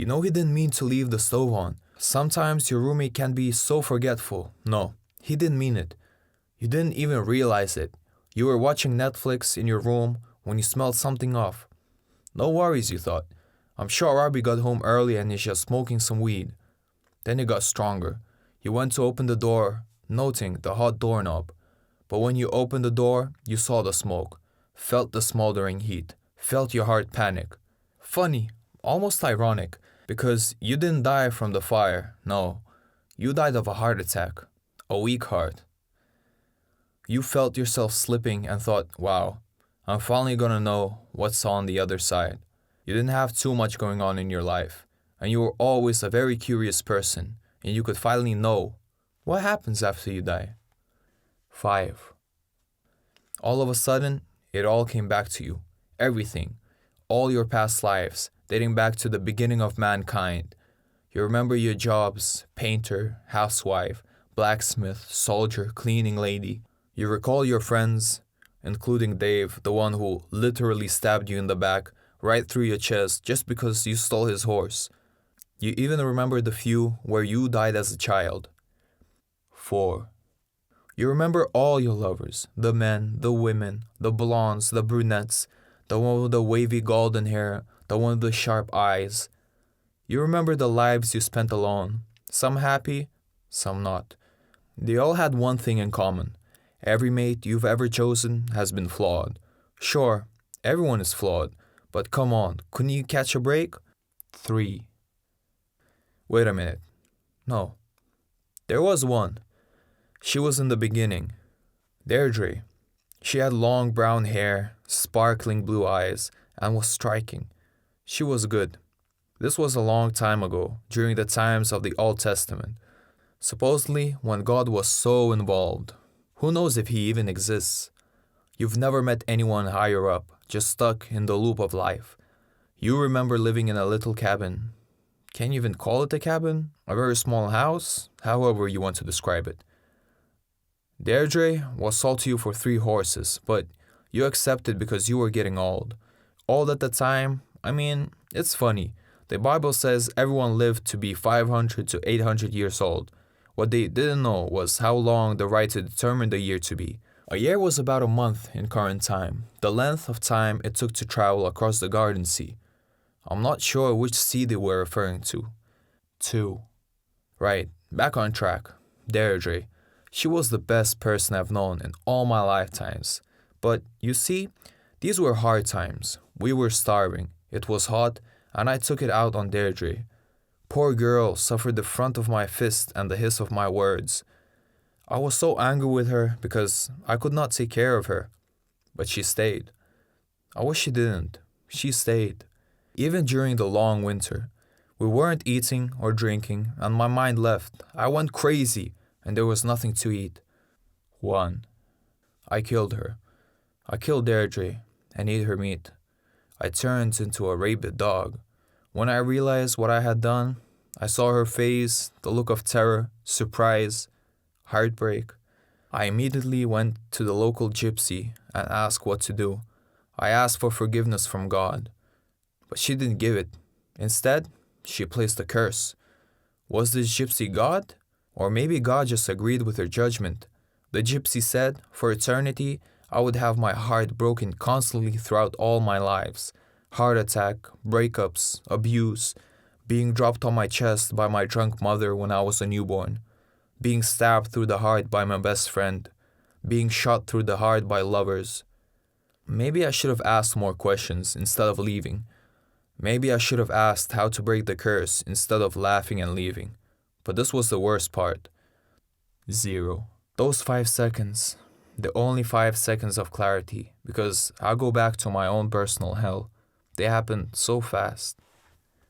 You know he didn't mean to leave the stove on. Sometimes your roommate can be so forgetful. No, he didn't mean it. You didn't even realize it. You were watching Netflix in your room when you smelled something off. No worries, you thought. I'm sure Robbie got home early and is just smoking some weed. Then it got stronger. You went to open the door, noting the hot doorknob. But when you opened the door, you saw the smoke, felt the smoldering heat, felt your heart panic. Funny, almost ironic, because you didn't die from the fire, no. You died of a heart attack, a weak heart. You felt yourself slipping and thought, wow, I'm finally gonna know what's on the other side. You didn't have too much going on in your life, and you were always a very curious person, and you could finally know what happens after you die. 5. All of a sudden, it all came back to you. Everything. All your past lives, dating back to the beginning of mankind. You remember your jobs, painter, housewife, blacksmith, soldier, cleaning lady. You recall your friends, including Dave, the one who literally stabbed you in the back, right through your chest just because you stole his horse. You even remember the few where you died as a child. 4. You remember all your lovers, the men, the women, the blondes, the brunettes, the one with the wavy golden hair, the one with the sharp eyes. You remember the lives you spent alone, some happy, some not. They all had one thing in common. Every mate you've ever chosen has been flawed. Sure, everyone is flawed, but come on, couldn't you catch a break? 3. Wait a minute. No. There was one. She was in the beginning. Deirdre. She had long brown hair, sparkling blue eyes, and was striking. She was good. This was a long time ago, during the times of the Old Testament. Supposedly, when God was so involved. Who knows if he even exists? You've never met anyone higher up, just stuck in the loop of life. You remember living in a little cabin. Can you even call it a cabin? A very small house? However you want to describe it. Deirdre was sold to you for 3 horses, but you accepted because you were getting old. Old at the time? I mean, it's funny. The Bible says everyone lived to be 500 to 800 years old. What they didn't know was how long the writer determined a year to be. A year was about a month in current time, the length of time it took to travel across the Garden Sea. I'm not sure which sea they were referring to. 2. Right, back on track. Deirdre. She was the best person I've known in all my lifetimes. But, you see, these were hard times. We were starving. It was hot, and I took it out on Deirdre. Poor girl suffered the front of my fist and the hiss of my words. I was so angry with her because I could not take care of her. But she stayed. I wish she didn't. She stayed. Even during the long winter. We weren't eating or drinking, and my mind left. I went crazy. And there was nothing to eat. 1. I killed her. I killed Deirdre and ate her meat. I turned into a rabid dog. When I realized what I had done, I saw her face, the look of terror, surprise, heartbreak. I immediately went to the local gypsy and asked what to do. I asked for forgiveness from God, but she didn't give it. Instead, she placed a curse. Was this gypsy God? Or maybe God just agreed with her judgment. The gypsy said, for eternity, I would have my heart broken constantly throughout all my lives. Heart attack, breakups, abuse, being dropped on my chest by my drunk mother when I was a newborn, being stabbed through the heart by my best friend, being shot through the heart by lovers. Maybe I should have asked more questions instead of leaving. Maybe I should have asked how to break the curse instead of laughing and leaving. But this was the worst part. 0. Those 5 seconds, the only 5 seconds of clarity, because I'll go back to my own personal hell. They happened so fast.